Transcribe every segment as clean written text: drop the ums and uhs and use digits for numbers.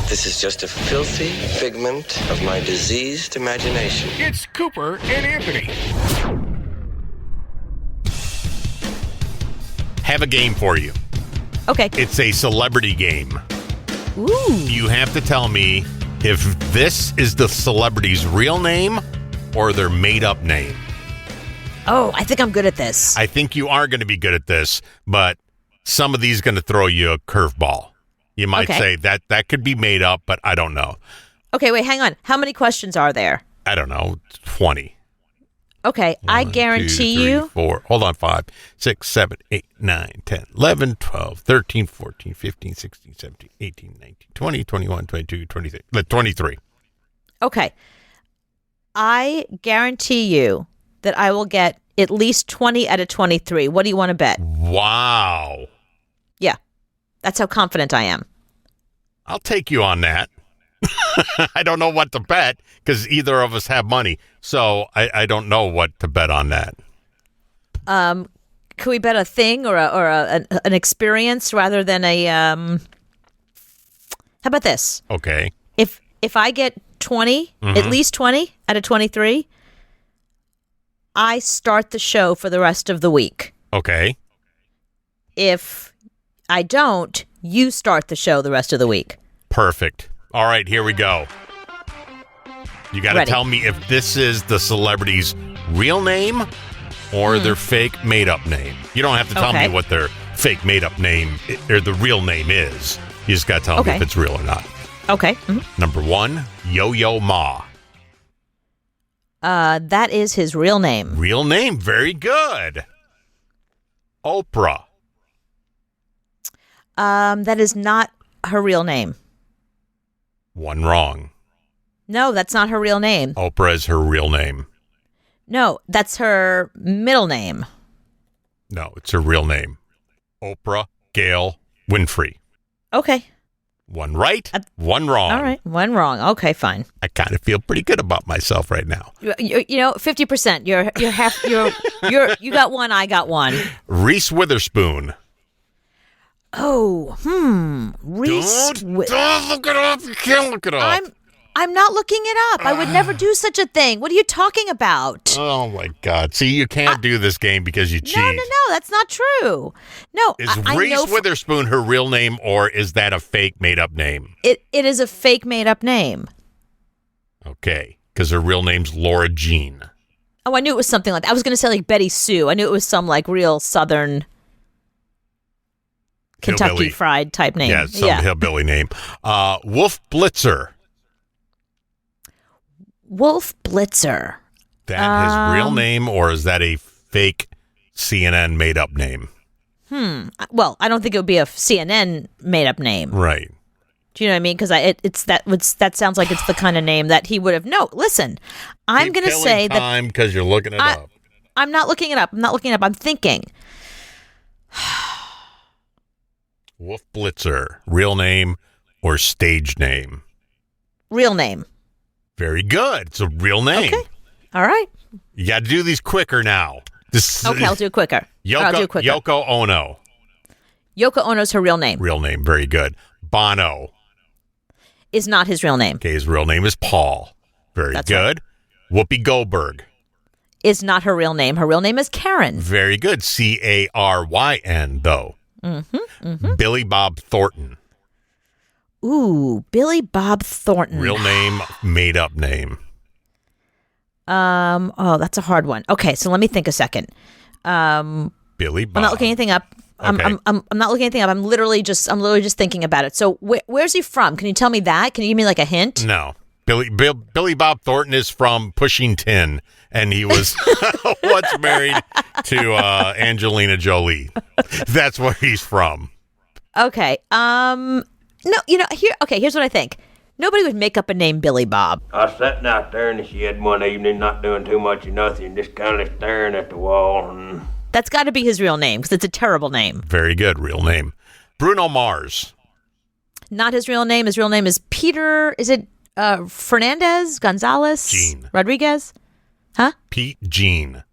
This is just a filthy figment of my diseased imagination. It's Cooper and Anthony. Have a game for you. Okay. It's a celebrity game. Ooh. You have to tell me if this is the celebrity's real name or their made-up name. Oh, I think I'm good at this. I think you are going to be good at this, but some of these going to throw you a curveball. You might say that could be made up, but I don't know. Okay, wait, hang on. How many questions are there? I don't know, 20. Okay, 1, I guarantee 2, 3, you. 4, hold on, 5, 6, 7, 8, 9, 10, 11, 12, 13, 14, 15, 16, 17, 18, 19, 20, 21, 22, 23. 23. Okay. I guarantee you that I will get at least 20 out of 23. What do you want to bet? Wow. Yeah. That's how confident I am. I'll take you on that. I don't know what to bet because either of us have money. So I don't know what to bet on that. Can we bet a thing or an experience rather than a how about this? Okay. If I get 20, at least 20 out of 23, I start the show for the rest of the week. Okay. If I don't, you start the show the rest of the week. Perfect. All right, here we go. You got to tell me if this is the celebrity's real name or their fake made-up name. You don't have to tell me what their fake made-up name or the real name is. You just got to tell me if it's real or not. Okay. Number 1, Yo-Yo Ma. That is his real name. Real name. Very good. Oprah. That is not her real name. One wrong. No, that's not her real name. Oprah is her real name. No, that's her middle name. No, it's her real name. Oprah Gail Winfrey. Okay. One right, one wrong. All right, one wrong. Okay, fine. I kind of feel pretty good about myself right now. You know, 50%. You're half. You got one. I got one. Reese Witherspoon. Oh, Reese. Don't look it up. You can't look it up. I'm not looking it up. I would never do such a thing. What are you talking about? Oh my God! See, you can't do this game because you cheat. No, that's not true. No, is Reese Witherspoon her real name, or is that a fake made-up name? It is a fake made-up name. Okay, because her real name's Laura Jean. Oh, I knew it was something like that. I was going to say like Betty Sue. I knew it was some like real Southern Kentucky hillbilly. Fried type name. Yeah, some hillbilly name. Wolf Blitzer. Wolf Blitzer. That his real name, or is that a fake CNN made-up name? Well, I don't think it would be a CNN made-up name. Right. Do you know what I mean? Because that sounds like it's the kind of name that he would have. No, listen, I'm going to say that time because you're looking it up. I'm not looking it up. I'm thinking. Wolf Blitzer, real name or stage name? Real name. Very good. It's a real name. Okay. All right. You got to do these quicker now. Okay, I'll do it quicker. Yoko Ono. Yoko Ono's her real name. Real name. Very good. Bono. Is not his real name. Okay, his real name is Paul. Very good. Right. Whoopi Goldberg. Is not her real name. Her real name is Karen. Very good. Caryn, though. Billy Bob Thornton. Ooh, Billy Bob Thornton. Real name, made up name. Oh, that's a hard one. Okay, so let me think a second. Billy Bob. I'm not looking anything up. Okay. I'm not looking anything up. I'm literally just thinking about it. So where's he from? Can you tell me that? Can you give me like a hint? No. Billy Bob Thornton is from Pushing Tin, and he was once married to Angelina Jolie. That's where he's from. Okay. No, here's what I think. Nobody would make up a name Billy Bob. I was sitting out there in the shed one evening, not doing too much of nothing, just kind of staring at the wall. And that's got to be his real name, because it's a terrible name. Very good, real name. Bruno Mars. Not his real name. His real name is Peter, is it Fernandez? Gonzalez? Gene. Rodriguez? Huh? Pete Gene.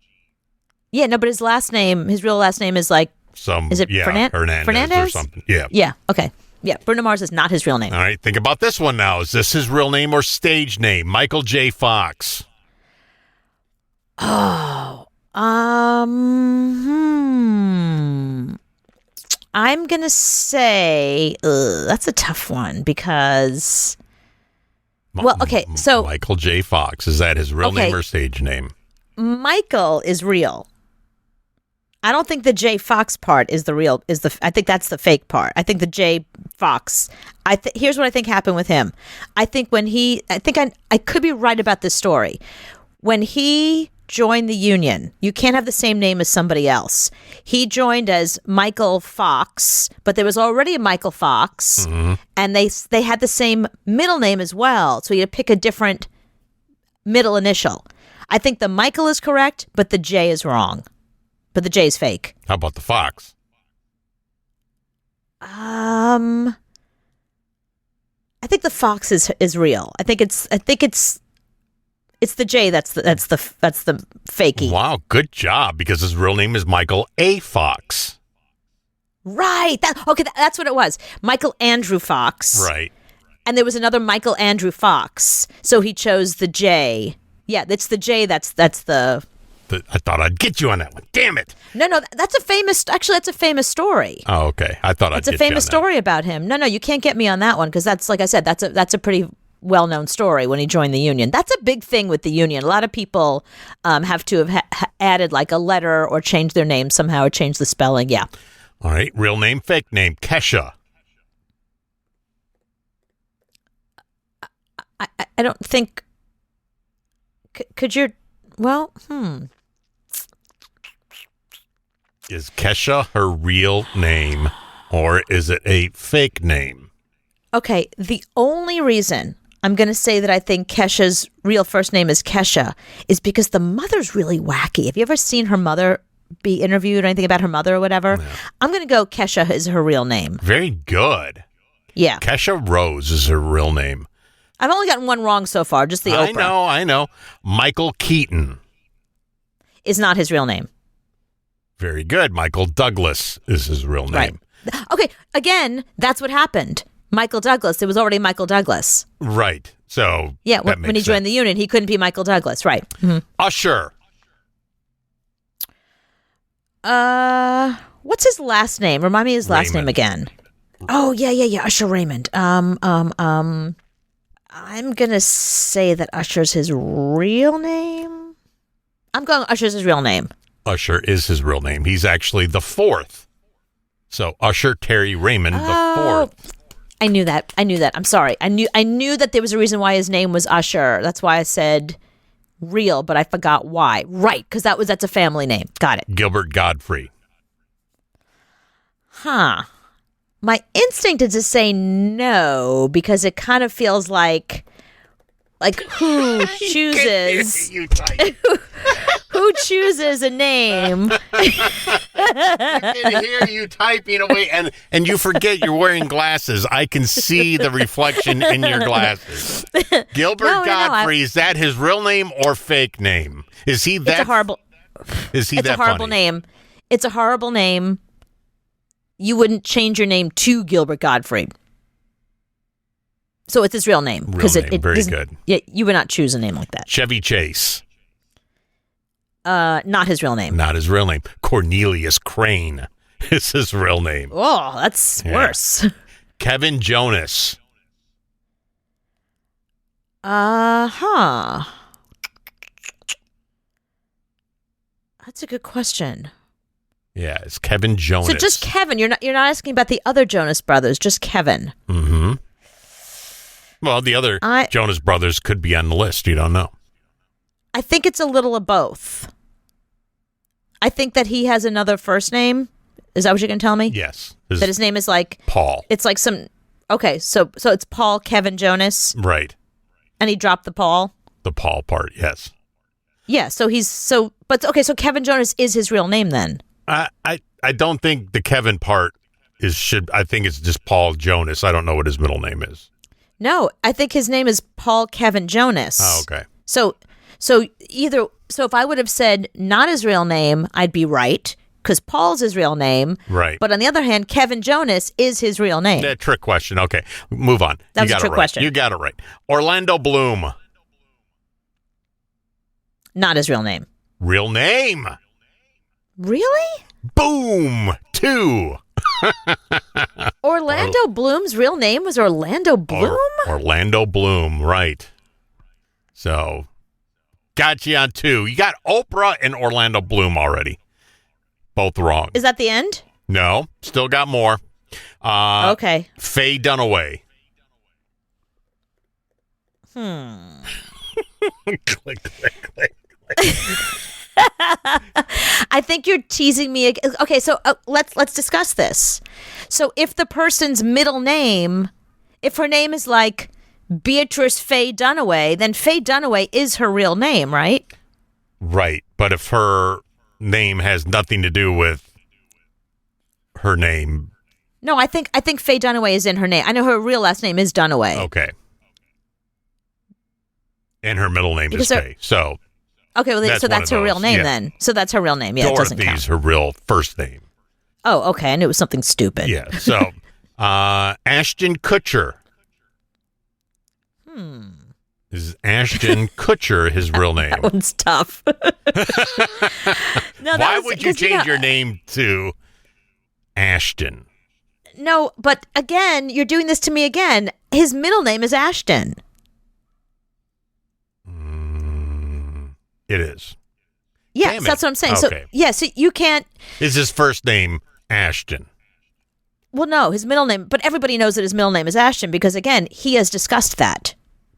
Yeah, no, but his real last name is like... Hernandez Fernandez or something. Yeah. Yeah, okay. Yeah, Bruno Mars is not his real name. All right, think about this one now. Is this his real name or stage name? Michael J. Fox. Oh, I'm going to say that's a tough one because, well, okay, so Michael J. Fox, is that his real name or stage name? Michael is real. I don't think the J Fox part is the real, I think that's the fake part. I think the J Fox, here's what I think happened with him. I think I could be right about this story. When he joined the union, you can't have the same name as somebody else. He joined as Michael Fox, but there was already a Michael Fox, and they had the same middle name as well, so you had to pick a different middle initial. I think the Michael is correct, but the J is wrong. But the J is fake. How about the Fox? I think the Fox is real. I think it's the J that's the fakey. Wow, good job, because his real name is Michael A. Fox. Right. That's what it was. Michael Andrew Fox. Right. And there was another Michael Andrew Fox. So he chose the J. Yeah, it's the J that's the I thought I'd get you on that one. Damn it. No, that's a famous story. Oh, okay. I thought It's a famous story about him. No, you can't get me on that one because that's, like I said, that's a pretty well-known story when he joined the union. That's a big thing with the union. A lot of people have to have added like a letter or changed their name somehow or changed the spelling. Yeah. All right. Real name, fake name, Kesha. I don't think. Could you? Well, Is Kesha her real name, or is it a fake name? Okay, the only reason I'm going to say that I think Kesha's real first name is Kesha is because the mother's really wacky. Have you ever seen her mother be interviewed or anything about her mother or whatever? No. I'm going to go Kesha is her real name. Very good. Yeah. Kesha Rose is her real name. I've only gotten one wrong so far, just the Oprah. I know. Michael Keaton is not his real name. Very good. Michael Douglas is his real name. Right. Okay, again, that's what happened. Michael Douglas. There was already Michael Douglas. Right. So yeah, when he joined the union, he couldn't be Michael Douglas. Right. Mm-hmm. Usher. What's his last name? Remind me his last name again. Oh, yeah. Usher Raymond. I'm gonna say that Usher's his real name. I'm going Usher's his real name. Usher is his real name. He's actually the fourth. So Usher Terry Raymond the fourth. I knew that. I'm sorry. I knew that there was a reason why his name was Usher. That's why I said real, but I forgot why. Right, because that's a family name. Got it. Gilbert Godfrey. Huh. My instinct is to say no because it kind of feels like who chooses who chooses a name. I can hear you typing away, and you forget you're wearing glasses. I can see the reflection in your glasses. Gilbert Godfrey, is that his real name or fake name? Is he that? It's a horrible. Is he it's that? It's a horrible funny? name. It's a horrible name. You wouldn't change your name to Gilbert Godfrey. So it's his real name. It very good. Yeah, you would not choose a name like that. Chevy Chase. Not his real name. Not his real name. Cornelius Crane is his real name. Oh, that's worse. Kevin Jonas. That's a good question. Yeah, it's Kevin Jonas. So just Kevin. You're not asking about the other Jonas brothers, just Kevin. Mm-hmm. Well, the other Jonas brothers could be on the list. You don't know. I think it's a little of both. I think that he has another first name. Is that what you're going to tell me? Yes. That his name is like Paul. It's like some. Okay, so it's Paul Kevin Jonas. Right. And he dropped the Paul. The Paul part, yes. Yeah. So So Kevin Jonas is his real name then. I don't think the Kevin part I think it's just Paul Jonas. I don't know what his middle name is. No, I think his name is Paul Kevin Jonas. Oh, okay. So if I would have said not his real name, I'd be right. because Paul's his real name. Right. But on the other hand, Kevin Jonas is his real name. That trick question. Okay, move on. That was a trick question. You got it right. Orlando Bloom. Not his real name. Real name. Really? Boom. 2. Orlando Bloom's real name was Orlando Bloom? Orlando Bloom, right. So, got you on 2. You got Oprah and Orlando Bloom already. Both wrong. Is that the end? No, still got more. Okay. Faye Dunaway. Click, click, click. I think you're teasing me. Okay, so let's discuss this. So if the person's middle name, if her name is like Beatrice Faye Dunaway, then Faye Dunaway is her real name, right? Right, but if her name has nothing to do with her name. No, I think Faye Dunaway is in her name. I know her real last name is Dunaway. Okay. And her middle name is Faye. So okay, well, so that's her real name then. So that's her real name. Yeah, Dorothy's it doesn't count. her real first name. Oh, okay. I knew it was something stupid. Yeah. So Ashton Kutcher. Is Ashton Kutcher his real name? That one's tough. No, why would you change your name to Ashton? No, but again, you're doing this to me again. His middle name is Ashton. It is. Yeah, so that's what I'm saying. Okay. So you can't. Is his first name Ashton? Well, no, his middle name, but everybody knows that his middle name is Ashton because, again, he has discussed that.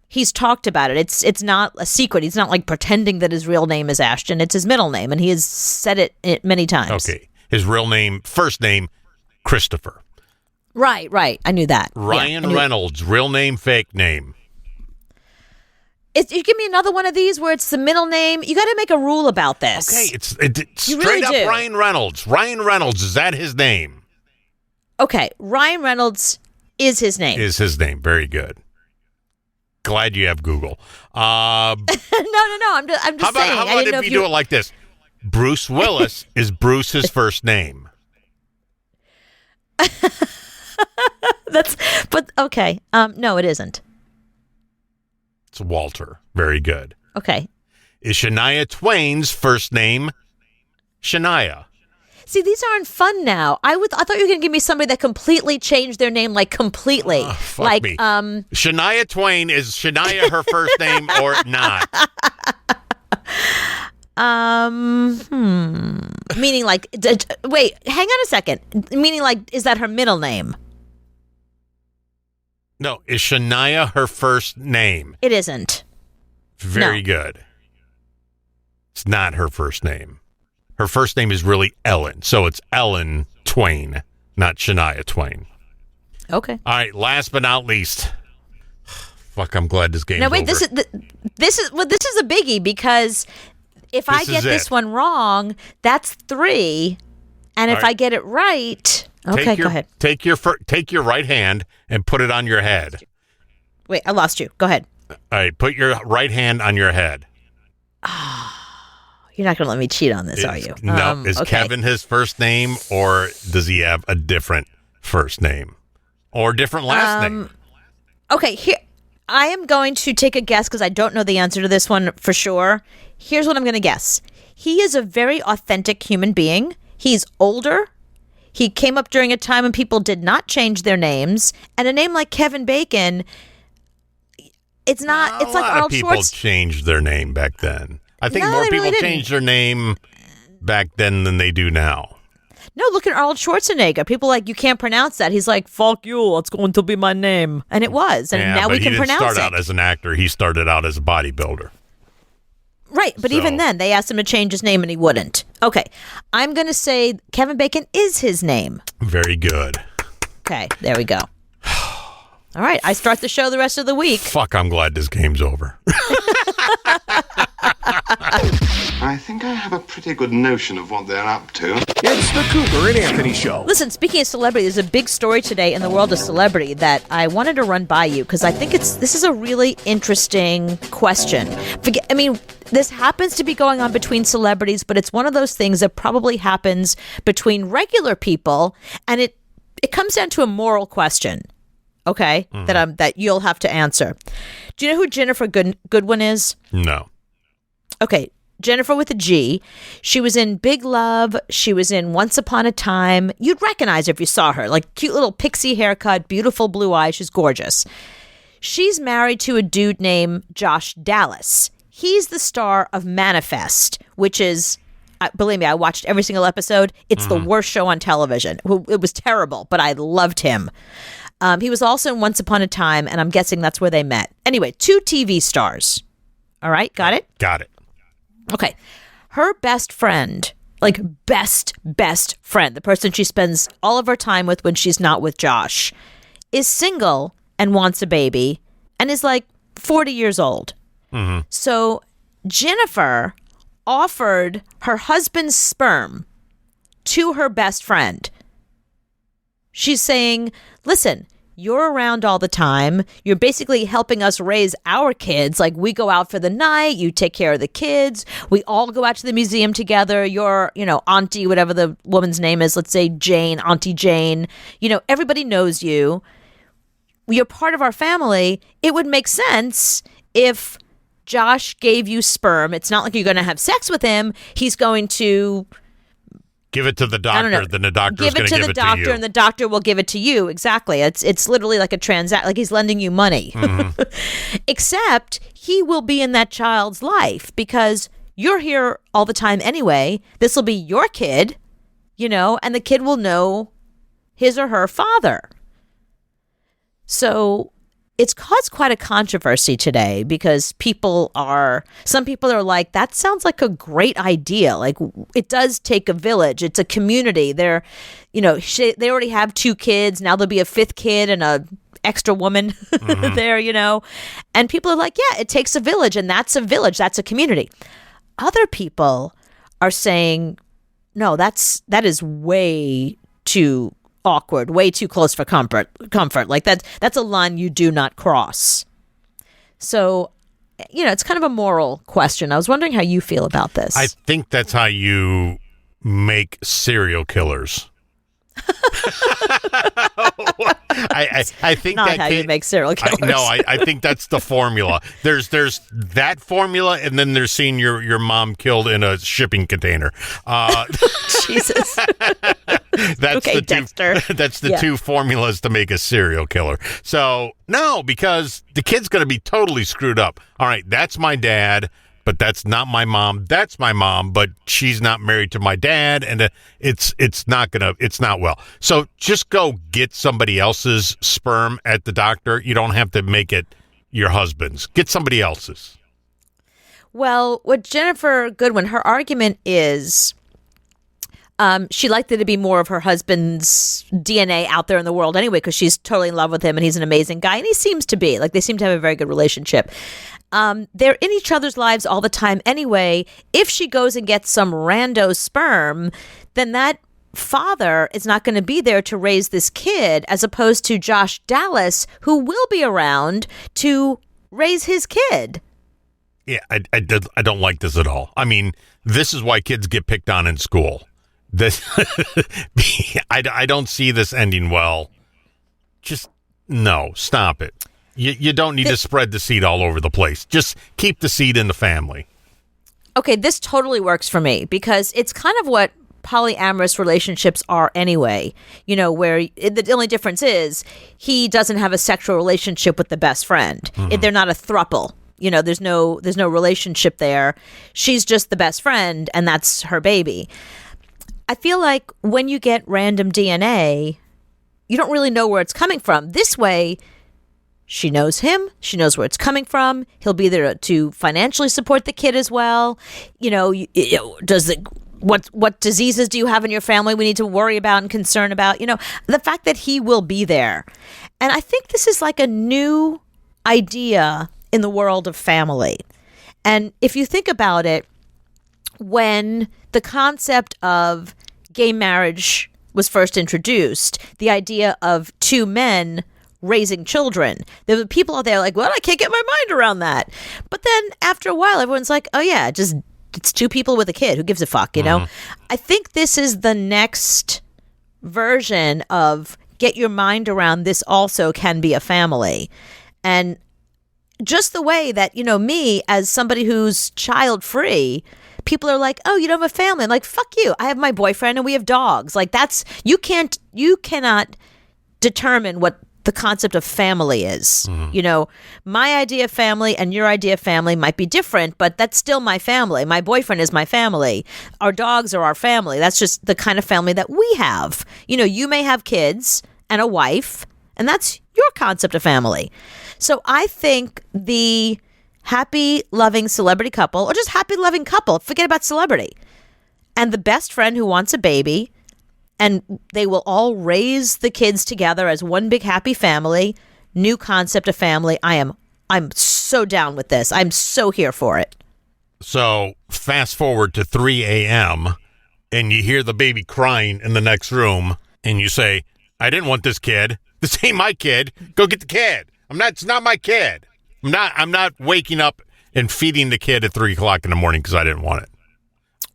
He's talked about it. It's not a secret. He's not like pretending that his real name is Ashton. It's his middle name, and he has said it many times. Okay. His real name, first name, Christopher. Right. I knew that. Ryan Reynolds, real name, fake name. You give me another one of these where it's the middle name. You got to make a rule about this. Okay, it's straight really up do. Ryan Reynolds. Ryan Reynolds, is that his name? Okay, Ryan Reynolds is his name. Is his name. Very good. Glad you have Google. No. I'm just saying. How about if you do it like this? Bruce Willis is Bruce his first name. But okay. No, it isn't. It's Walter. Very good. Okay. Is Shania Twain's first name Shania? See, these aren't fun now. I thought you were going to give me somebody that completely changed their name, like completely. Fuck like me. Shania Twain, is Shania her first name or not? Meaning like wait, hang on a second. Meaning like, is that her middle name? No, is Shania her first name? It isn't. Very No. good. It's not her first name. Her first name is really Ellen, so it's Ellen Twain, not Shania Twain. Okay. All right, last but not least. Fuck, I'm glad this game's Now wait, over. this is a biggie because if I get this one wrong, that's 3, and if right. I get it right, okay, go ahead. Take your right hand and put it on your head. Wait, I lost you. Go ahead. All right, put your right hand on your head. You're not going to let me cheat on this, are you? No. Is okay. Kevin his first name, or does he have a different first name or different last name? Okay, here I am going to take a guess because I don't know the answer to this one for sure. Here's what I'm going to guess. He is a very authentic human being. He's older. He came up during a time when people did not change their names, and a name like Kevin Bacon, it's not. It's like Arnold people Schwartz. changed their name back then. I think No, more they people really changed their name back then than they do now. No, look at Arnold Schwarzenegger. People are like, you can't pronounce that. He's like, fuck you, it's going to be my name. And it was. And now we can pronounce it. He didn't start out as an actor. He started out as a bodybuilder. Right, but even then, they asked him to change his name and he wouldn't. Okay, I'm going to say Kevin Bacon is his name. Very good. Okay, there we go. All right, I start the show the rest of the week. Fuck, I'm glad this game's over. I think I have a pretty good notion of what they're up to. It's the Cooper and Anthony Show. Listen, speaking of celebrity, there's a big story today in the world of celebrity that I wanted to run by you because I think this is a really interesting question. This happens to be going on between celebrities, but it's one of those things that probably happens between regular people, and it comes down to a moral question. Okay, that you'll have to answer. Do you know who Ginnifer Goodwin is? No. Okay, Ginnifer with a G. She was in Big Love. She was in Once Upon a Time. You'd recognize her if you saw her. Like, cute little pixie haircut, beautiful blue eyes. She's gorgeous. She's married to a dude named Josh Dallas. He's the star of Manifest, which is, believe me, I watched every single episode. It's the worst show on television. It was terrible, but I loved him. He was also in Once Upon a Time, and I'm guessing that's where they met. Anyway, 2 TV stars. All right, got it? Got it. Okay. Her best friend, like best friend, the person she spends all of her time with when she's not with Josh, is single and wants a baby and is like 40 years old. Mm-hmm. So Ginnifer offered her husband's sperm to her best friend. She's saying, listen, you're around all the time. You're basically helping us raise our kids. Like, we go out for the night. You take care of the kids. We all go out to the museum together. Your, auntie, whatever the woman's name is, let's say Jane, Auntie Jane. Everybody knows you. You're part of our family. It would make sense if Josh gave you sperm. It's not like you're going to have sex with him. He's going to give it to the doctor, then the doctor is going to give it to you. Give it to the doctor, and the doctor will give it to you. Exactly. It's literally like a transact, like he's lending you money. Mm-hmm. Except he will be in that child's life because you're here all the time anyway. This will be your kid, and the kid will know his or her father. So it's caused quite a controversy today because some people are like, that sounds like a great idea. Like, it does take a village. It's a community. They already have 2 kids. Now there'll be a 5th kid and a extra woman there, and people are like, yeah, it takes a village, and that's a village. That's a community. Other people are saying, no, that is way too awkward, way too close for comfort. Like, that's a line you do not cross. So, it's kind of a moral question. I was wondering how you feel about this. I think that's how you make serial killers. I think not how you make serial killers. I think that's the formula. There's that formula, and then there's seeing your mom killed in a shipping container. Jesus. That's okay, Dexter. That's the 2 formulas to make a serial killer. So no, because the kid's going to be totally screwed up. All right, that's my dad, but that's not my mom. That's my mom, but she's not married to my dad, and it's not well. So just go get somebody else's sperm at the doctor. You don't have to make it your husband's. Get somebody else's. Well, what Ginnifer Goodwin, her argument is, she liked it to be more of her husband's DNA out there in the world anyway, because she's totally in love with him and he's an amazing guy, and he seems to be. Like, they seem to have a very good relationship. They're in each other's lives all the time anyway. If she goes and gets some rando sperm, then that father is not going to be there to raise this kid, as opposed to Josh Dallas, who will be around to raise his kid. Yeah, I don't like this at all. I mean, this is why kids get picked on in school. I don't see this ending well. Just no, stop it. You don't need to spread the seed all over the place. Just keep the seed in the family. Okay, this totally works for me because it's kind of what polyamorous relationships are anyway. Where the only difference is he doesn't have a sexual relationship with the best friend. Mm-hmm. They're not a throuple. There's no relationship there. She's just the best friend, and that's her baby. I feel like when you get random DNA, you don't really know where it's coming from. This way, she knows him. She knows where it's coming from. He'll be there to financially support the kid as well. What diseases do you have in your family we need to worry about and concern about? The fact that he will be there. And I think this is like a new idea in the world of family. And if you think about it, when the concept of gay marriage was first introduced, the idea of two men raising children. There were people out there like, well, I can't get my mind around that. But then after a while, everyone's like, oh yeah, it's two people with a kid. Who gives a fuck, you know? I think this is the next version of get your mind around this also can be a family. And just the way that, me as somebody who's child free, people are like, oh, you don't have a family. I'm like, fuck you. I have my boyfriend and we have dogs. Like you cannot determine what the concept of family is. My idea of family and your idea of family might be different, but that's still my family. My boyfriend is my family. Our dogs are our family. That's just the kind of family that we have. You may have kids and a wife, and that's your concept of family. So I think the happy, loving celebrity couple, or just happy, loving couple, forget about celebrity, and the best friend who wants a baby, and they will all raise the kids together as one big happy family. New concept of family. I'm so down with this. I'm so here for it. So fast forward to 3 a.m. and you hear the baby crying in the next room, and you say, I didn't want this kid. This ain't my kid. Go get the kid. It's not my kid. I'm not waking up and feeding the kid at 3 o'clock in the morning because I didn't want it.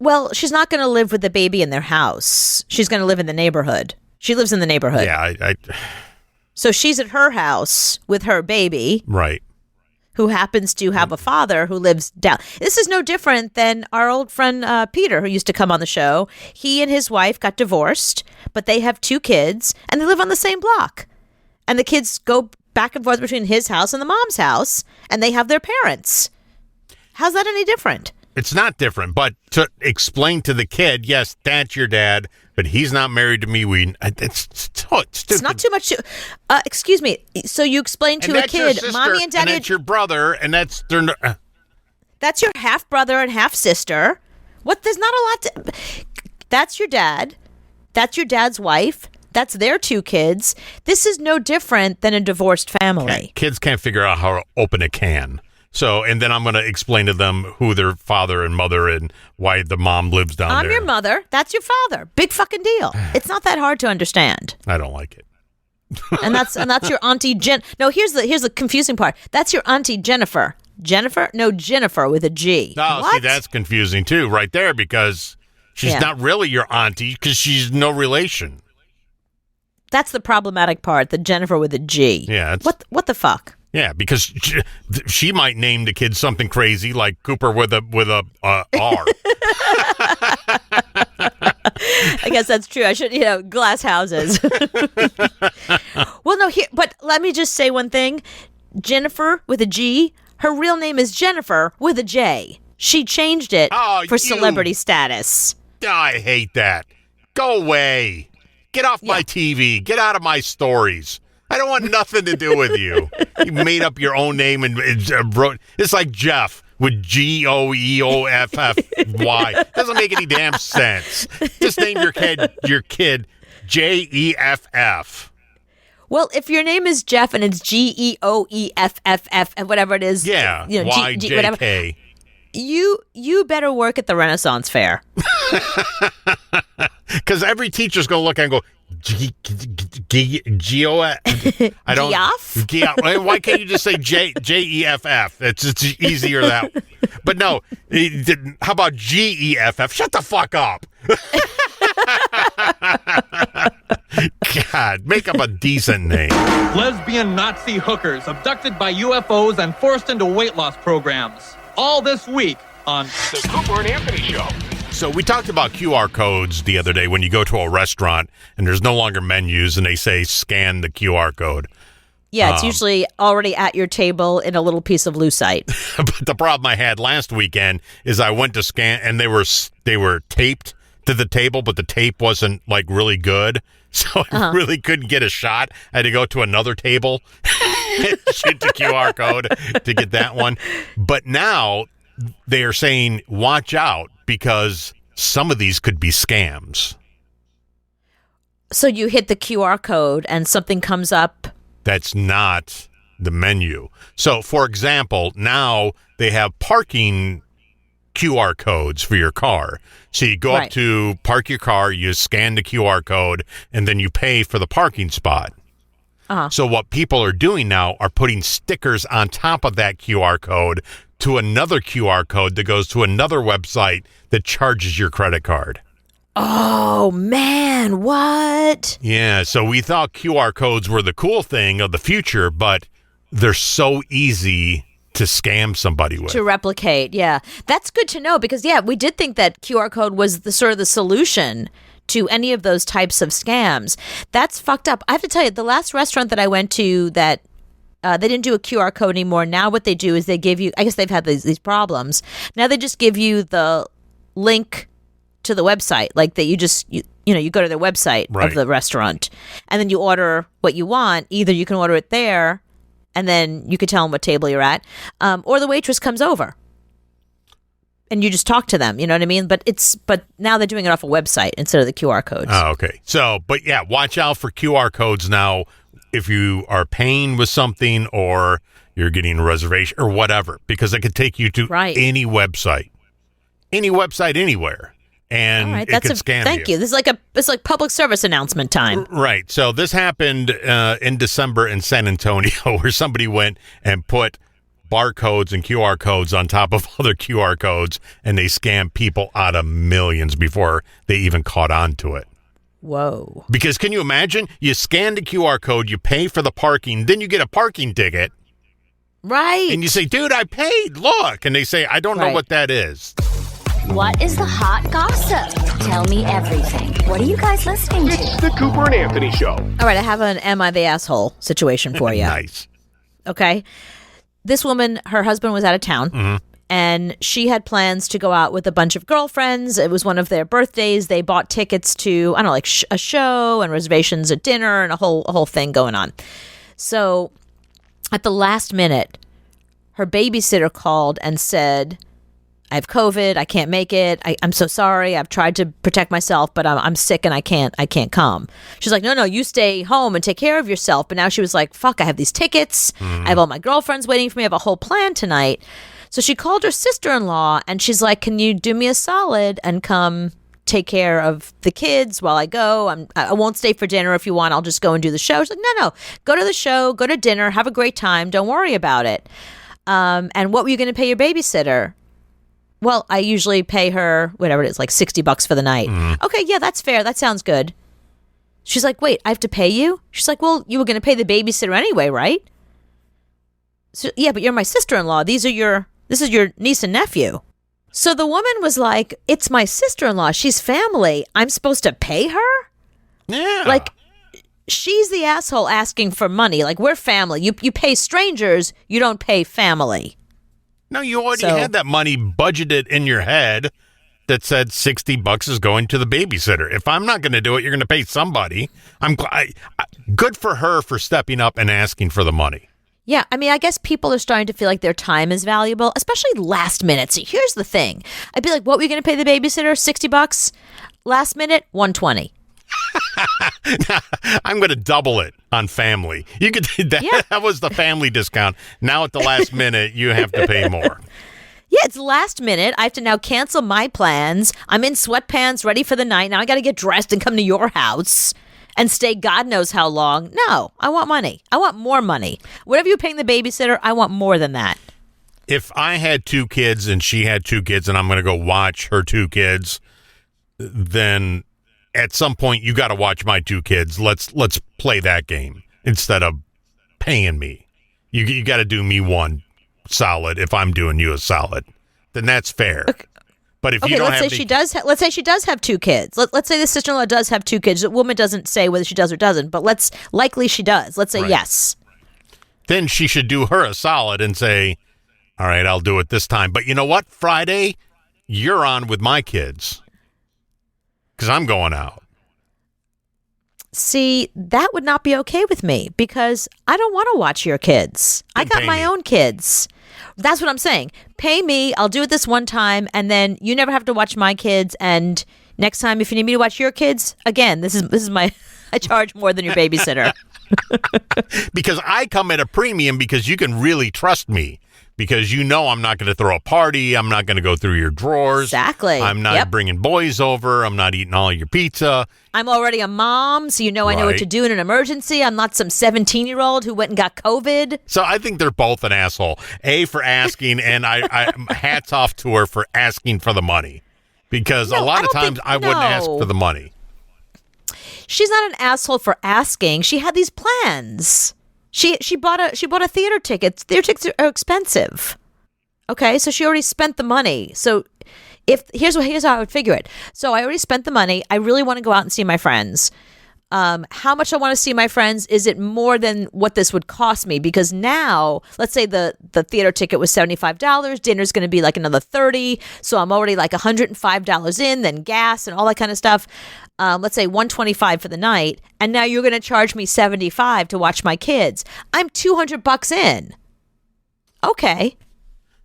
Well, she's not going to live with the baby in their house. She's going to live in the neighborhood. She lives in the neighborhood. Yeah, So she's at her house with her baby. Right. Who happens to have a father who lives down. This is no different than our old friend Peter, who used to come on the show. He and his wife got divorced, but they have 2 kids, and they live on the same block. And the kids go back and forth between his house and the mom's house, and they have their parents. How's that any different? It's not different, but to explain to the kid, yes, that's your dad, but he's not married to me. It's stupid. It's not too much. Excuse me. So you explain to a kid, sister, mommy and daddy. And that's your brother, and that's their. That's your half brother and half sister. What? There's not a lot to. That's your dad. That's your dad's wife. That's their 2 kids. This is no different than a divorced family. Kids can't figure out how to open a can. So, and then I'm going to explain to them who their father and mother and why the mom lives down there. I'm your mother. That's your father. Big fucking deal. It's not that hard to understand. I don't like it. And that's your auntie Jen. No, here's the confusing part. That's your auntie Ginnifer. Jennifer? No, Ginnifer with a G. Oh, what? See, that's confusing too, right there, because she's not really your auntie because she's no relation. That's the problematic part. The Jennifer with a G. Yeah. What the fuck? Yeah, because she might name the kid something crazy like Cooper with a R. I guess that's true. I should, glass houses. Well, no, but let me just say one thing. Ginnifer with a G, her real name is Ginnifer with a J. She changed it for celebrity status. I hate that. Go away. Get off my TV. Get out of my stories. I don't want nothing to do with you. You made up your own name and wrote. It's like Jeff with Geoffy. Doesn't make any damn sense. Just name your kid Jeff. Well, if your name is Jeff and it's Geoeff and whatever it is, YJK. You better work at the Renaissance Fair. Because every teacher's going to look and go, Geo. I don't. Geoff? Why can't you just say Jeff? It's easier that way. But no, how about Geff? Shut the fuck up. God, make up a decent name. Lesbian Nazi hookers abducted by UFOs and forced into weight loss programs. All this week on The Cooper and Anthony Show. So we talked about QR codes the other day when you go to a restaurant and there's no longer menus and they say scan the QR code. Yeah, it's usually already at your table in a little piece of lucite. But the problem I had last weekend is I went to scan and they were taped to the table, but the tape wasn't like really good. So I really couldn't get a shot. I had to go to another table, shoot the QR code to get that one. But now they are saying, watch out, because some of these could be scams. So you hit the QR code and something comes up. That's not the menu. So, for example, now they have parking QR codes for your car. So you go up to park your car, you scan the QR code, and then you pay for the parking spot. So what people are doing now are putting stickers on top of that QR code to another QR code that goes to another website that charges your credit card. Oh, man, what? Yeah, so we thought QR codes were the cool thing of the future, but they're so easy to scam somebody with. To replicate, yeah. That's good to know because, we did think that QR code was the sort of the solution to any of those types of scams. That's fucked up. I have to tell you, the last restaurant that I went to that they didn't do a QR code anymore. Now what they do is they give you, I guess they've had these problems. Now they just give you the link to the website, like that you go to their website of the restaurant and then you order what you want. Either you can order it there and then you can tell them what table you're at, or the waitress comes over and you just talk to them, you know what I mean? But now they're doing it off a website instead of the QR codes. Oh, okay. So, but yeah, watch out for QR codes now if you are paying with something or you're getting a reservation or whatever, because it could take you to any website anywhere. And it could scam you. Thank you. This is it's like public service announcement time. Right. So this happened in December in San Antonio where somebody went and put barcodes and QR codes on top of other QR codes, and they scammed people out of millions before they even caught on to it. Whoa. Because can you imagine? You scan the QR code, you pay for the parking, then you get a parking ticket. Right. And you say, dude, I paid. Look. And they say, I don't know what that is. What is the hot gossip? Tell me everything. What are you guys listening to? It's the Cooper and Anthony Show. All right, I have an Am I the Asshole situation for you. Nice. Okay. This woman, her husband was out of town, and she had plans to go out with a bunch of girlfriends. It was one of their birthdays. They bought tickets to, I don't know, like a show and reservations at dinner and a whole thing going on. So at the last minute, her babysitter called and said, I have COVID. I can't make it. I'm so sorry. I've tried to protect myself, but I'm sick and I can't come. She's like, no, you stay home and take care of yourself. But now she was like, fuck, I have these tickets. I have all my girlfriends waiting for me. I have a whole plan tonight. So she called her sister-in-law and she's like, can you do me a solid and come take care of the kids while I go? I won't stay for dinner if you want. I'll just go and do the show. She's like, no, go to the show, go to dinner, have a great time. Don't worry about it. And what were you going to pay your babysitter? Well, I usually pay her, whatever it is, like $60 for the night. Okay, yeah, that's fair. That sounds good. She's like, wait, I have to pay you? She's like, well, you were going to pay the babysitter anyway, right? So, yeah, but you're my sister-in-law. This is your niece and nephew. So the woman was like, it's my sister-in-law. She's family. I'm supposed to pay her? Yeah. Like, she's the asshole asking for money. Like, we're family. You pay strangers. You don't pay family. No, you already had that money budgeted in your head that said $60 is going to the babysitter. If I'm not going to do it, you're going to pay somebody. Good for her for stepping up and asking for the money. Yeah, I mean, I guess people are starting to feel like their time is valuable, especially last minute. See, here's the thing. I'd be like, what were you going to pay the babysitter? $60? Last minute, $120. I'm going to double it on family. You could that was the family discount. Now at the last minute, you have to pay more. Yeah, it's last minute. I have to now cancel my plans. I'm in sweatpants, ready for the night. Now I got to get dressed and come to your house and stay God knows how long. No, I want money. I want more money. Whatever you're paying the babysitter, I want more than that. If I had 2 kids and she had 2 kids and I'm going to go watch her 2 kids, then at some point you got to watch my 2 kids. Let's play that game instead of paying me. You got to do me one solid if I'm doing you a solid. Then that's fair. Okay. But if you don't let's say she does have 2 kids. Let's say the sister-in-law does have 2 kids. The woman doesn't say whether she does or doesn't, but likely she does. Let's say yes. Then she should do her a solid and say, all right, I'll do it this time. But you know what? Friday, you're on with my kids because I'm going out. See, that would not be okay with me because I don't want to watch your kids. I got my own kids. That's what I'm saying. Pay me. I'll do it this one time, and then you never have to watch my kids. And next time, if you need me to watch your kids, again, this is my. I charge more than your babysitter. Because I come at a premium because you can really trust me. Because you know I'm not going to throw a party. I'm not going to go through your drawers. Exactly. I'm not bringing boys over. I'm not eating all your pizza. I'm already a mom, so I know what to do in an emergency. I'm not some 17-year-old who went and got COVID. So I think they're both an asshole. A, for asking, and I hats off to her for asking for the money. Because a lot of times I wouldn't ask for the money. She's not an asshole for asking. She had these plans. She bought a theater ticket. Theater tickets are expensive. Okay, so she already spent the money. So here's how I would figure it. So I already spent the money. I really want to go out and see my friends. How much I want to see my friends? Is it more than what this would cost me? Because now, let's say the theater ticket was $75. Dinner's going to be like another $30. So I'm already like $105 in, then gas and all that kind of stuff. Let's say $125 for the night. And now you're going to charge me $75 to watch my kids. I'm $200 in. Okay.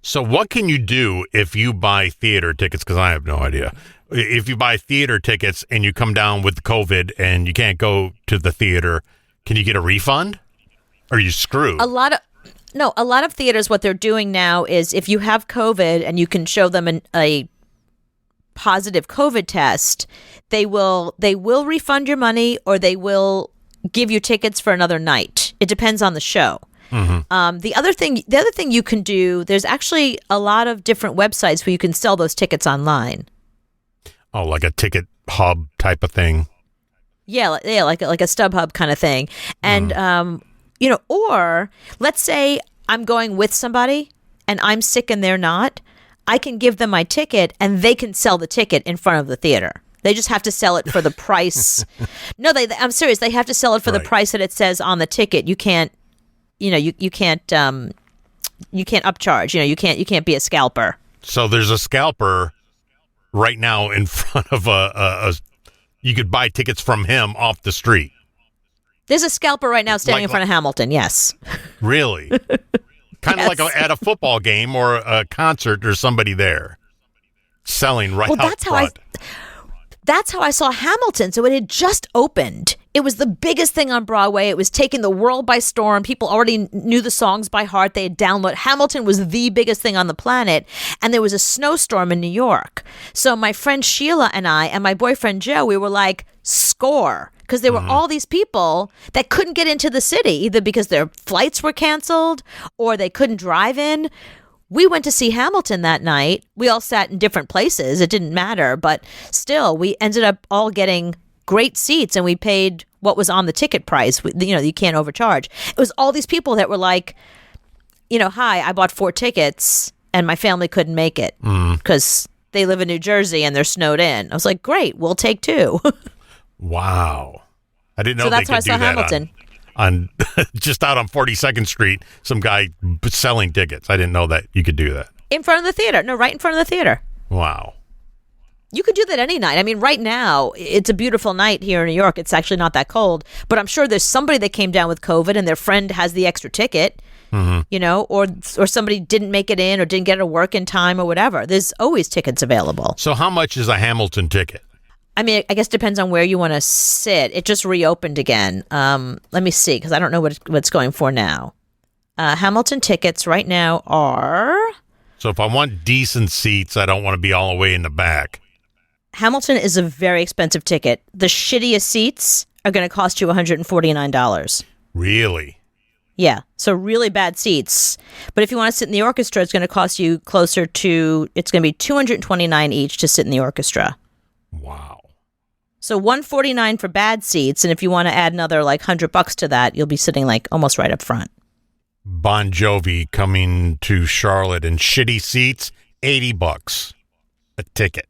So what can you do if you buy theater tickets? Because I have no idea. If you buy theater tickets and you come down with COVID and you can't go to the theater, can you get a refund? Or are you screwed? A lot of theaters, what they're doing now is if you have COVID and you can show them a positive COVID test, they will refund your money or they will give you tickets for another night. It depends on the show. Mm-hmm. The other thing you can do, there's actually a lot of different websites where you can sell those tickets online. Oh, like a ticket hub type of thing. Yeah, like a StubHub kind of thing. And or let's say I'm going with somebody and I'm sick and they're not. I can give them my ticket and they can sell the ticket in front of the theater. They just have to sell it for the price. No, I'm serious. They have to sell it for the price that it says on the ticket. You can't, you can't upcharge. You can't be a scalper. So there's a scalper right now in front of you could buy tickets from him off the street. There's a scalper right now standing in front of Hamilton. Yes. Really? Kind of like at a football game or a concert or somebody there selling right out front. That's how I saw Hamilton. So it had just opened. It was the biggest thing on Broadway. It was taking the world by storm. People already knew the songs by heart. They had downloaded. Hamilton was the biggest thing on the planet. And there was a snowstorm in New York. So my friend Sheila and I and my boyfriend Joe, we were like, score. Because there were all these people that couldn't get into the city, either because their flights were canceled or they couldn't drive in. We went to see Hamilton that night. We all sat in different places. It didn't matter. But still, we ended up all getting great seats and we paid what was on the ticket price. You can't overcharge. It was all these people that were like, hi, I bought 4 tickets and my family couldn't make it because they live in New Jersey and they're snowed in. I was like, great, we'll take 2. Wow. I didn't know so they that's could why I do saw that Hamilton. on just out on 42nd Street, some guy selling tickets. I didn't know that you could do that. In front of the theater. No, right in front of the theater. Wow. You could do that any night. I mean, right now, it's a beautiful night here in New York. It's actually not that cold. But I'm sure there's somebody that came down with COVID and their friend has the extra ticket, or somebody didn't make it in or didn't get to work in time or whatever. There's always tickets available. So how much is a Hamilton ticket? I mean, I guess it depends on where you want to sit. It just reopened again. Let me see, because I don't know what it's going for now. Hamilton tickets right now are... So if I want decent seats, I don't want to be all the way in the back. Hamilton is a very expensive ticket. The shittiest seats are going to cost you $149. Really? Yeah, so really bad seats. But if you want to sit in the orchestra, it's going to cost you closer to... It's going to be $229 each to sit in the orchestra. Wow. So $149 for bad seats, and if you want to add another like $100 to that, you'll be sitting like almost right up front. Bon Jovi coming to Charlotte in shitty seats, $80 a ticket.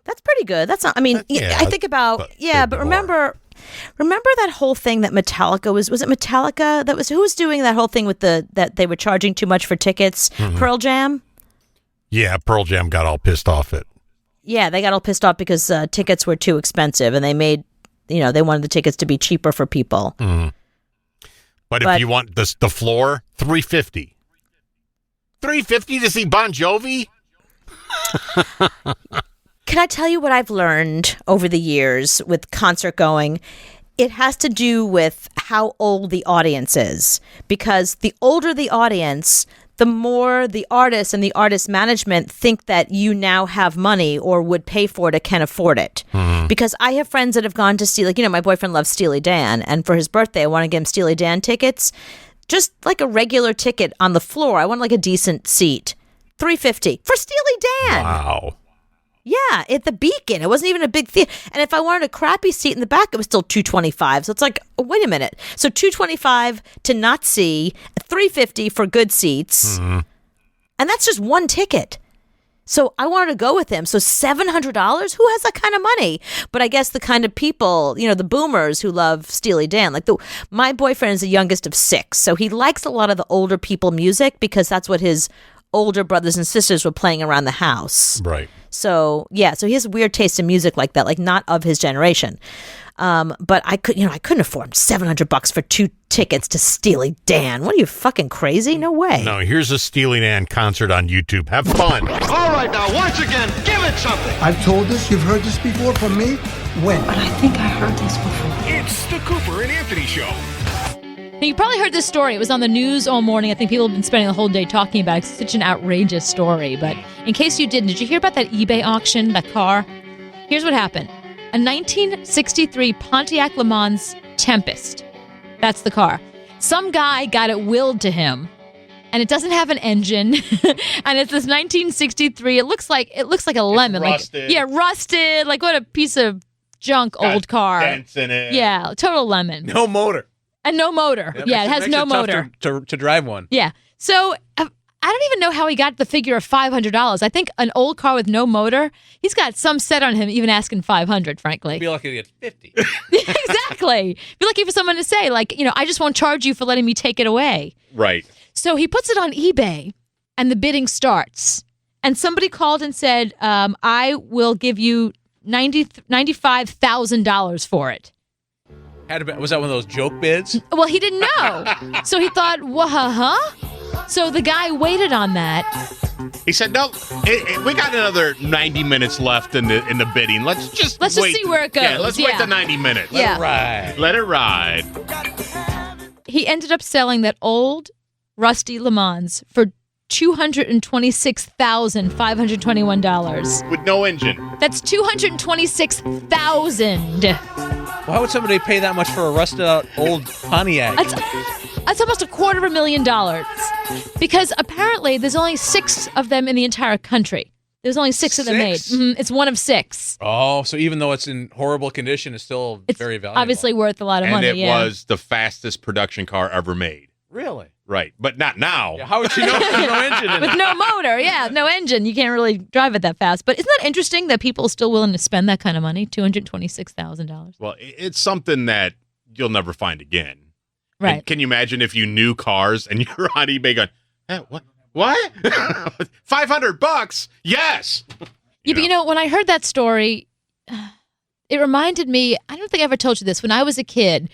That's pretty good. That's not. I mean, I think about but remember that whole thing that Metallica was it Metallica that was who was doing that whole thing with that they were charging too much for tickets? Mm-hmm. Pearl Jam. Yeah, Pearl Jam got all pissed off at. Yeah, they got all pissed off because tickets were too expensive, and they made, they wanted the tickets to be cheaper for people. Mm. But if you want the floor, $350. $350 to see Bon Jovi? Can I tell you what I've learned over the years with concert going? it has to do with how old the audience is, because the older the audience, the more the artist and the artist management think that you now have money or would pay for it or can afford it. Because I have friends that have gone to see, like, my boyfriend loves Steely Dan, and for his birthday, I want to get him Steely Dan tickets, just like a regular ticket on the floor. I want like a decent seat, $350 for Steely Dan. Wow. Yeah, at the Beacon. It wasn't even a big theater. And if I wanted a crappy seat in the back, it was still $225. So it's like, wait a minute. So $225 to not see, $350 for good seats. And that's just one ticket. So I wanted to go with him. So $700? Who has that kind of money? But I guess the kind of people, the boomers who love Steely Dan. Like my boyfriend is the youngest of 6. So he likes a lot of the older people music because that's what his older brothers and sisters were playing around the house. Right. So so he has a weird taste in music like that, like not of his generation. But I couldn't afford $700 for 2 tickets to Steely Dan. What are you, fucking crazy? No way. No, here's a Steely Dan concert on YouTube. Have fun. All right, now, once again, give it something. I've told this. You've heard this before from me. When? But I think I heard this before. It's the Cooper and Anthony Show. Now, you probably heard this story. It was on the news all morning. I think people have been spending the whole day talking about it. It's such an outrageous story. But in case you did you hear about that eBay auction, that car? Here's what happened. A 1963 Pontiac Le Mans Tempest. That's the car. Some guy got it willed to him, and it doesn't have an engine. And it's this 1963. It looks like a lemon. Rusted. Like, rusted. Like, what a piece of junk old car. Dents in it. Yeah, total lemon. No motor. And no motor. It has no motor. To drive one. Yeah. So I don't even know how he got the figure of $500. I think an old car with no motor, he's got some set on him, even asking $500, frankly. I'd be lucky to get 50. Exactly. Be lucky for someone to say, like, I just won't charge you for letting me take it away. Right. So he puts it on eBay, and the bidding starts. And somebody called and said, I will give you $95,000 for it. Was that one of those joke bids? Well, he didn't know. So he thought, huh? So the guy waited on that. He said, "No, we got another 90 minutes left in the bidding. Let's just wait. See where it goes. Yeah, let's wait the 90 minutes. Let it ride. He ended up selling that old, rusty Le Mans for $226,521 with no engine. That's $226,000. Why would somebody pay that much for a rusted out old Pontiac? That's almost $250,000. Because apparently there's only 6 of them in the entire country. There's only 6 of them made. Mm-hmm. It's one of 6. Oh, so even though it's in horrible condition, it's still very valuable. Obviously worth a lot of money. And it was the fastest production car ever made. Really? Right, but not now. Yeah, how would you know there's no engine in it? With no motor, no engine. You can't really drive it that fast. But isn't that interesting that people are still willing to spend that kind of money, $226,000? Well, it's something that you'll never find again. Right. And can you imagine if you knew cars and you're on eBay going, what? $500? Yes. Yeah, but when I heard that story, it reminded me, I don't think I ever told you this, when I was a kid,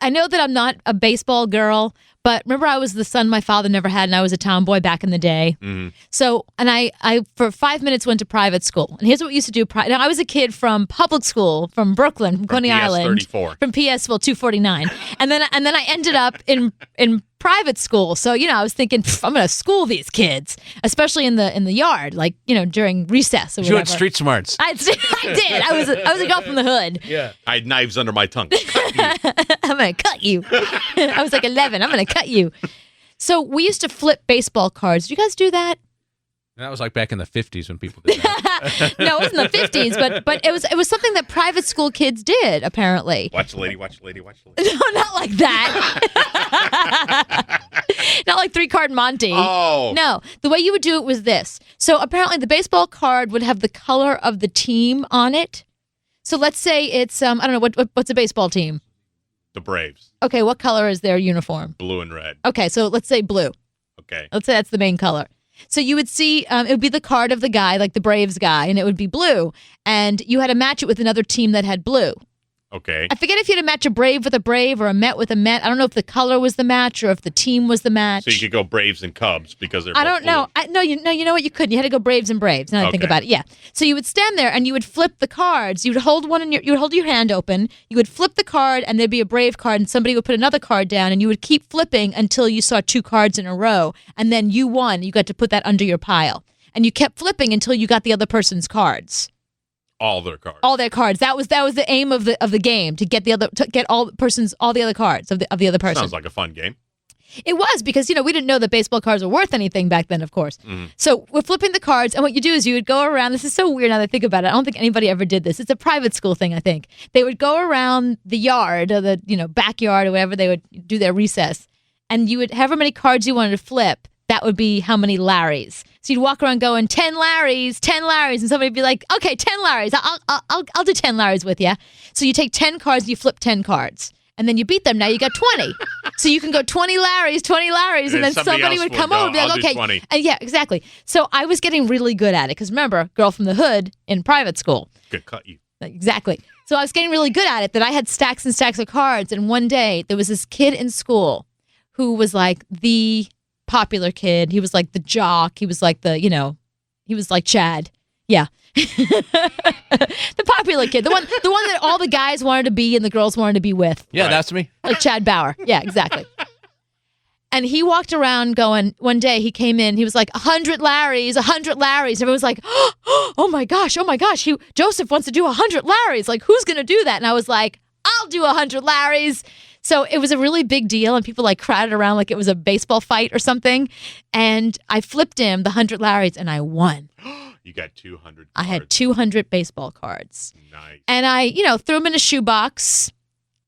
I know that I'm not a baseball girl, but remember I was the son my father never had, and I was a tomboy back in the day. Mm-hmm. So, and I for 5 minutes went to private school. And here's what we used to do. Now, I was a kid from public school, from Brooklyn, from Coney Island. From PS 249. And then I ended up in private school. So, I was thinking, I'm going to school these kids, especially in the yard, like, during recess or whatever. You had street smarts. I did. I was a girl from the hood. Yeah. I had knives under my tongue. I'm going to cut you. I was like 11. I'm going to cut you. So we used to flip baseball cards. Did you guys do that? That was like back in the 50s when people did that. No, it wasn't the 50s, but it was something that private school kids did, apparently. Watch the lady. No, not like that. Not like 3-card Monty. Oh. No, the way you would do it was this. So apparently the baseball card would have the color of the team on it. So let's say it's, I don't know, what's a baseball team? The Braves. Okay, what color is their uniform? Blue and red. Okay, so let's say blue. Okay. Let's say that's the main color. So you would see, it would be the card of the guy, like the Braves guy, and it would be blue. And you had to match it with another team that had blue. Okay. I forget if you had to match a Brave with a Brave or a Met with a Met. I don't know if the color was the match or if the team was the match. So you could go Braves and Cubs because they're I don't know. You know what? You couldn't. You had to go Braves and Braves. Now I think about it. Yeah. So you would stand there and you would flip the cards. You would hold you would hold your hand open. You would flip the card and there'd be a Brave card and somebody would put another card down and you would keep flipping until you saw 2 cards in a row and then you won. You got to put that under your pile. And you kept flipping until you got the other person's cards. All their cards. All their cards. That was the aim of the game, to get all the other cards of the other person. Sounds like a fun game. It was, because we didn't know that baseball cards were worth anything back then, of course. Mm-hmm. So we're flipping the cards, and what you do is you would go around. This is so weird now that I think about it. I don't think anybody ever did this. It's a private school thing, I think. They would go around the yard or the backyard or whatever they would do their recess, and you would however many cards you wanted to flip. That would be how many Larrys. So you'd walk around going 10 Larrys, 10 Larrys, and somebody'd be like, "Okay, 10 Larrys. I'll do 10 Larrys with you." So you take 10 cards and you flip 10 cards, and then you beat them. Now you got 20. So you can go 20 Larrys, 20 Larrys, and then somebody would come over and be like, "Okay, 20. And yeah, exactly." So I was getting really good at it because remember, girl from the hood in private school. Could cut you. Exactly. So I was getting really good at it. That I had stacks and stacks of cards, and one day there was this kid in school who was like the popular kid. He was like the jock. He was like he was like Chad. Yeah. The popular kid. The one that all the guys wanted to be and the girls wanted to be with. Yeah, that's me. Like Chad Bauer. Yeah, exactly. And he walked around going, one day he came in, he was like, 100 Larrys, 100 Larrys. Everyone was like, oh my gosh, Joseph wants to do 100 Larrys. Like, who's going to do that? And I was like, I'll do 100 Larrys. So it was a really big deal, and people like crowded around like it was a baseball fight or something. And I flipped him the 100 Larrys, and I won. You got 200 cards. I had 200 baseball cards. Nice. And I, threw them in a shoebox,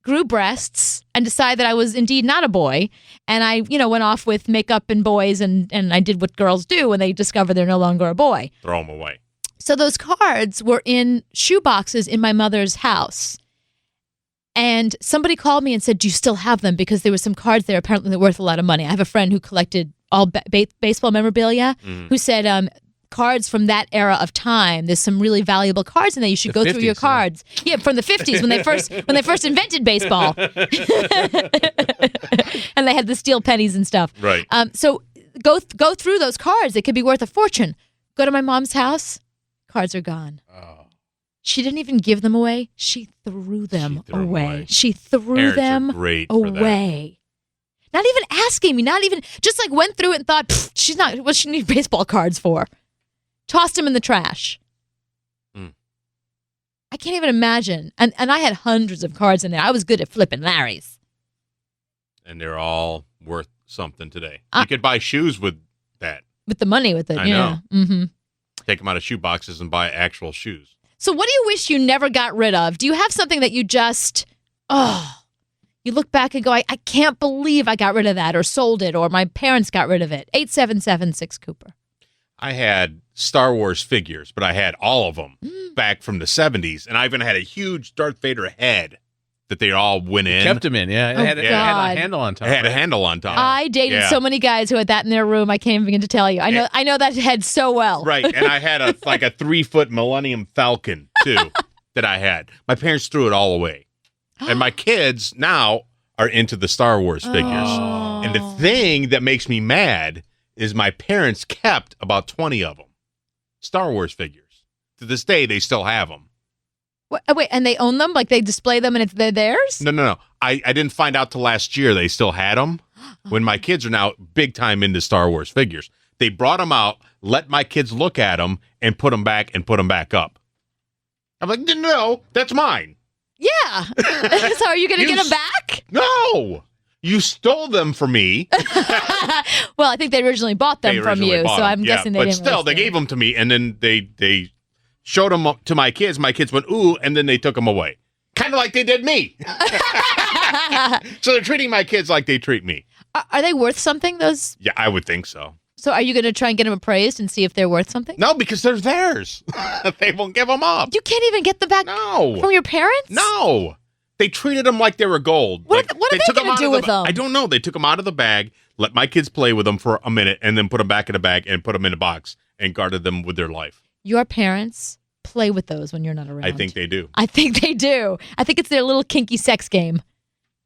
grew breasts, and decided that I was indeed not a boy. And I, went off with makeup and boys, and I did what girls do when they discover they're no longer a boy. Throw them away. So those cards were in shoeboxes in my mother's house. And somebody called me and said, "Do you still have them?" Because there were some cards there apparently that were worth a lot of money. I have a friend who collected all baseball memorabilia who said cards from that era of time. There's some really valuable cards in there. You should go through your cards. Yeah, from the 50s when they first invented baseball. And they had the steel pennies and stuff. Right. So go through those cards. They could be worth a fortune. Go to my mom's house. Cards are gone. Oh. She didn't even give them away. She threw them away. She threw them away. Not even asking me. Not even, just like went through it and thought, she's not, what she need baseball cards for? Tossed them in the trash. I can't even imagine. And I had hundreds of cards in there. I was good at flipping Larrys. And they're all worth something today. You could buy shoes with that. With the money, with it. I know. Mm-hmm. Take them out of shoe boxes and buy actual shoes. So what do you wish you never got rid of? Do you have something that you just, you look back and go, I can't believe I got rid of that or sold it or my parents got rid of it? 8776-Cooper. I had Star Wars figures, but I had all of them back from the 70s. And I even had a huge Darth Vader head that they all went in. Kept them in, yeah. It had a handle on top. It had a handle on top. I dated so many guys who had that in their room. I can't even begin to tell you. I know that head so well. Right, and I had a 3-foot Millennium Falcon too that I had. My parents threw it all away, and my kids now are into the Star Wars figures. Oh. And the thing that makes me mad is my parents kept about 20 of them, Star Wars figures. To this day, they still have them. Wait, and they own them? Like they display them and they're theirs? No. I didn't find out till last year they still had them. When my kids are now big time into Star Wars figures. They brought them out, let my kids look at them, and put them back up. I'm like, no, that's mine. Yeah. So are you going to get them back? No. You stole them from me. Well, I think they originally bought them from you, so I'm guessing they didn't. But still, they gave them to me, and then they showed them to my kids. My kids went, ooh, and then they took them away. Kind of like they did me. So they're treating my kids like they treat me. Are they worth something, those? Yeah, I would think so. So are you going to try and get them appraised and see if they're worth something? No, because they're theirs. They won't give them up. You can't even get them back from your parents? No. They treated them like they were gold. What are they going to do with them? I don't know. They took them out of the bag, let my kids play with them for a minute, and then put them back in the bag and put them in a box and guarded them with their life. Your parents play with those when you're not around. I think they do. I think they do. I think it's their little kinky sex game.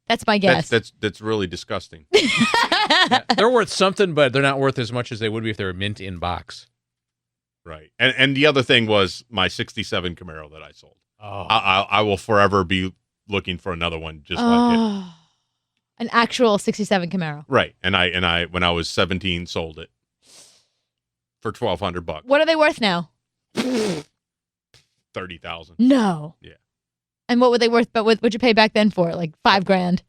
That's my guess. That's really disgusting. Yeah, they're worth something, but they're not worth as much as they would be if they were mint in box. Right. And the other thing was my 67 Camaro that I sold. Oh. I will forever be looking for another one just like it. An actual 67 Camaro. Right. And I when I was 17 sold it for $1,200. What are they worth now? $30,000. No. Yeah. And what were they worth? But what'd you pay back then for? Like $5,000.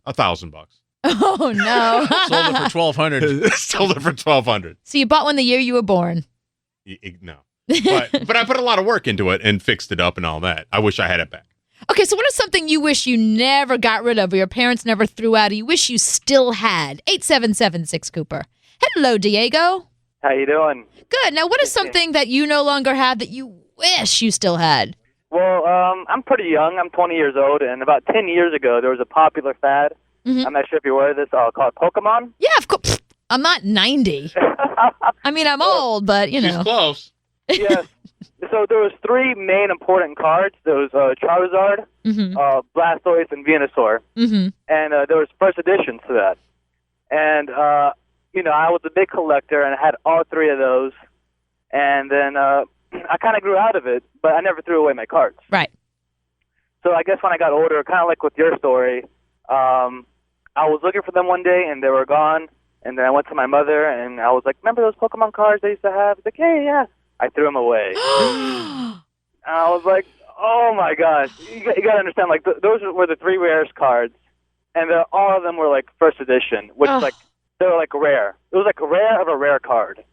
$1,000. Oh no! Sold it for $1,200. Sold it for $1,200. So you bought one the year you were born. No, but I put a lot of work into it and fixed it up and all that. I wish I had it back. Okay, so what is something you wish you never got rid of, or your parents never threw out, or you wish you still had? 8776 Cooper. Hello, Diego. How you doing? Good. Now, what is something that you no longer have that you wish you still had? Well, I'm pretty young. I'm 20 years old, and about 10 years ago, there was a popular fad. Mm-hmm. I'm not sure if you're aware of this, called Pokemon. Yeah, of course. I'm not 90. I mean, I'm old, but, you know. She's close. Yes. So there was 3 main important cards. There was Charizard, Blastoise, and Venusaur. Mm-hmm. And there was first editions to that. And, I was a big collector, and I had all 3 of those. And then I kind of grew out of it, but I never threw away my cards. Right. So I guess when I got older, kind of like with your story, I was looking for them one day, and they were gone. And then I went to my mother, and I was like, remember those Pokemon cards I used to have? She's like, yeah. I threw them away. And I was like, oh, my gosh. You got to understand, like, those were the 3 rarest cards. And all of them were, like, first edition, which, like, they were, like, rare. It was, like, rare of a rare card.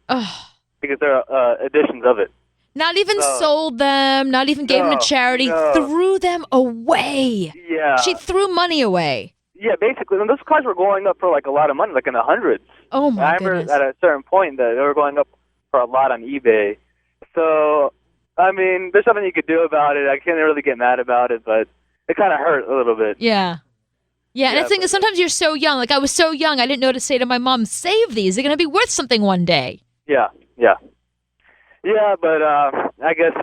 Because there are editions of it. Not even sold them, not even gave them to charity, threw them away. Yeah. She threw money away. Yeah, basically. And those cards were going up for, like, a lot of money, like in the hundreds. Oh, my goodness. I remember at a certain point that they were going up for a lot on eBay. So, I mean, there's something you could do about it. I can't really get mad about it, but it kind of hurt a little bit. Yeah. Yeah, and the thing is, sometimes you're so young. Like, I was so young, I didn't know to say to my mom, save these. They're going to be worth something one day. Yeah. Yeah, but I guess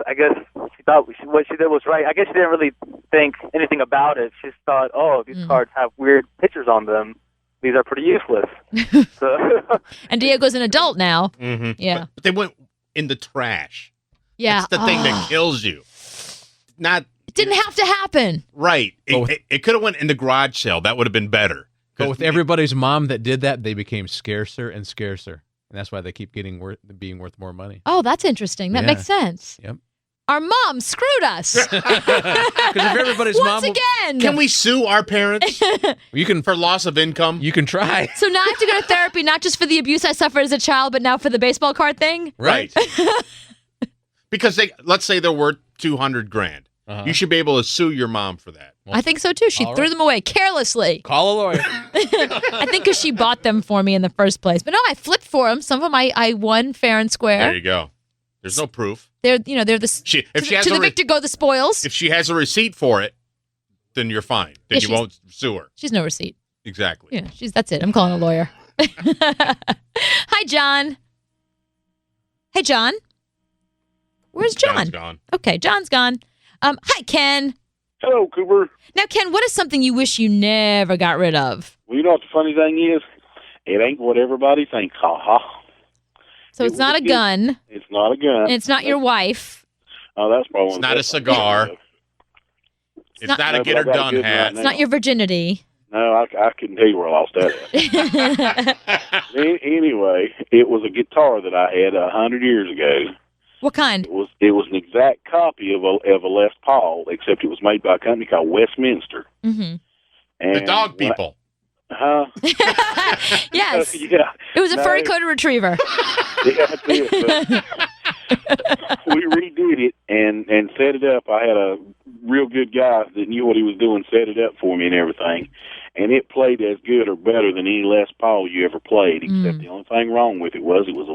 she thought what she did was right. I guess she didn't really think anything about it. She just thought, these cards have weird pictures on them. These are pretty useless. And Diego's an adult now. Mm-hmm. Yeah. But they went in the trash. Yeah. It's the thing that kills you. It didn't have to happen. Right. It could have went in the garage sale. That would have been better. But with everybody's mom that did that, they became scarcer and scarcer. And that's why they keep being worth more money. Oh, that's interesting. That makes sense. Yep. Our mom screwed us. Because if everybody's Once again. Can we sue our parents? You can for loss of income. You can try. So now I have to go to therapy, not just for the abuse I suffered as a child, but now for the baseball card thing? Right. Because let's say they're worth $200,000. You should be able to sue your mom for that. I think so too. She threw them away carelessly. Call a lawyer. I think because she bought them for me in the first place. But no, I flipped for them. Some of them I won fair and square. There you go. There's no proof. They're the to the victor go the spoils. If she has a receipt for it, then you're fine. Then you won't sue her. She's no receipt. Exactly. Yeah, that's it. I'm calling a lawyer. Hi, John. Hey, John. Where's John? John's gone. Okay, John's gone. Hi, Ken. Hello, Cooper. Now, Ken, what is something you wish you never got rid of? Well, you know what the funny thing is? It ain't what everybody thinks. So it's not a gun. It's not a gun. And it's not your wife. Oh, that's probably. It's not a cigar. It's not a get her done hat. It's not your virginity. No, I couldn't tell you where I lost that at. Anyway, it was a guitar that I had 100 years ago. What kind? It was an exact copy of a Les Paul, except it was made by a company called Westminster. Mm-hmm. And the dog people. Huh? Yes. Yeah. It was a furry-coated retriever. Yeah, that's it. We redid it and set it up. I had a real good guy that knew what he was doing, set it up for me and everything. And it played as good or better than any Les Paul you ever played, except the only thing wrong with it was it was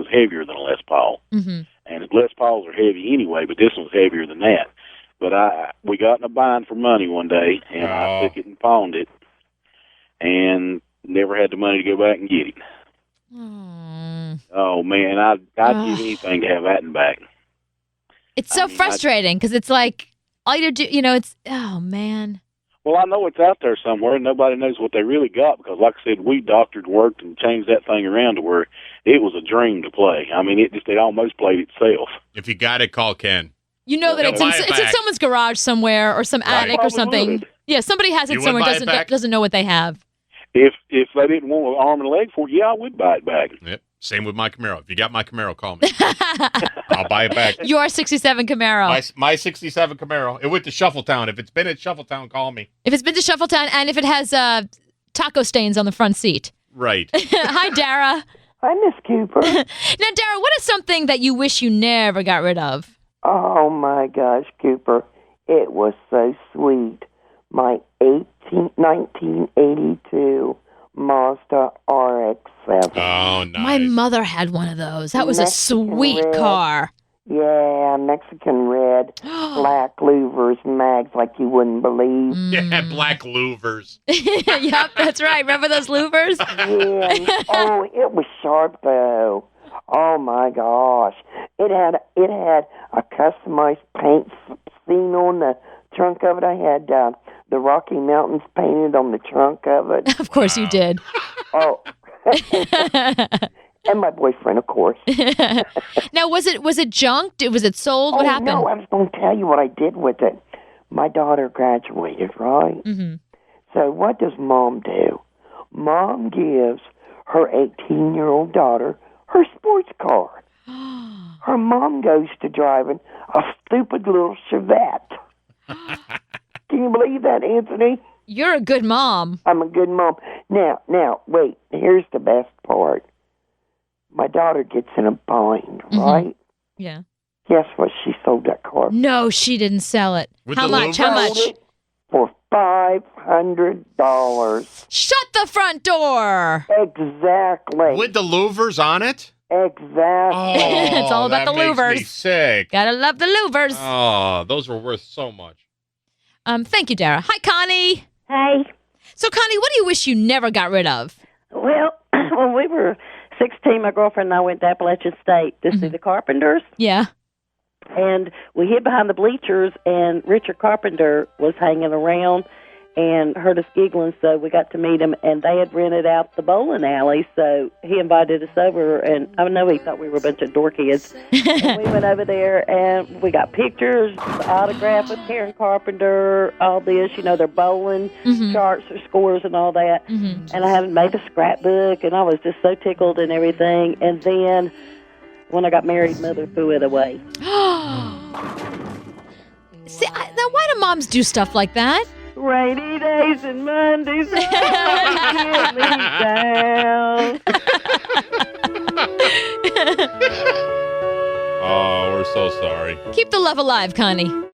heavier than a Les Paul. Mm-hmm. And Les Pauls are heavy anyway, but this one's heavier than that. But we got in a bind for money one day, and I took it and pawned it, and never had the money to go back and get it. Oh man, I'd give anything to have that back. It's so frustrating because it's like all you do, it's, oh, man. Well, I know it's out there somewhere, and nobody knows what they really got because, like I said, we doctored, worked, and changed that thing around to where it was a dream to play. I mean, it almost played itself. If you got it, call Ken. You know that it's in someone's garage somewhere or some attic or something. Would. Yeah, somebody has it somewhere, doesn't know what they have. If they didn't want an arm and a leg for it, I would buy it back. Yep. Same with my Camaro. If you got my Camaro, call me. I'll buy it back. Your 67 Camaro. My 67 Camaro. It went to Shuffletown. If it's been at Shuffletown, call me. If it's been to Shuffletown and if it has taco stains on the front seat. Right. Hi, Dara. Hi, Miss Cooper. Now, Dara, what is something that you wish you never got rid of? Oh, my gosh, Cooper. It was so sweet. My 1982 Mazda RX-7. Oh, nice. My mother had one of those. That was Mexican a sweet red. car. Yeah, Mexican red, black louvers, mags like you wouldn't believe. Yeah, black louvers. Yep, that's right. Remember those louvers? Yeah. Oh, it was sharp though. Oh my gosh! It had a customized paint scene on the trunk of it. I had the Rocky Mountains painted on the trunk of it. Of course you did. Oh. And my boyfriend, of course. Now, was it junked? Was it sold? What happened? No, I was going to tell you what I did with it. My daughter graduated, right? Mm-hmm. So what does Mom do? Mom gives her 18-year-old daughter her sports car. Her mom goes to driving a stupid little Chevette. Can you believe that, Anthony? You're a good mom. I'm a good mom. Now, wait. Here's the best part. My daughter gets in a bind, right? Mm-hmm. Yeah. Guess what? She sold that car. No, she didn't sell it. How much? How much? For $500. Shut the front door. Exactly. With the louvers on it? Exactly. Oh, it's all about the that louvers. makes me sick. Gotta love the louvers. Oh, those were worth so much. Thank you, Dara. Hi, Connie. Hey. So, Connie, what do you wish you never got rid of? Well, when we were 16, my girlfriend and I went to Appalachian State to see the Carpenters. Yeah. And we hid behind the bleachers, and Richard Carpenter was hanging around and heard us giggling, so we got to meet him, and they had rented out the bowling alley, so he invited us over, and I know he thought we were a bunch of dork kids. And we went over there, and we got pictures, autograph with Karen Carpenter, all this, their bowling charts or scores and all that. Mm-hmm. And I haven't made a scrapbook, and I was just so tickled and everything. And then when I got married, Mother threw it away. See, now why do moms do stuff like that? Rainy days and Mondays always get me down. Oh, we're so sorry. Keep the love alive, Connie.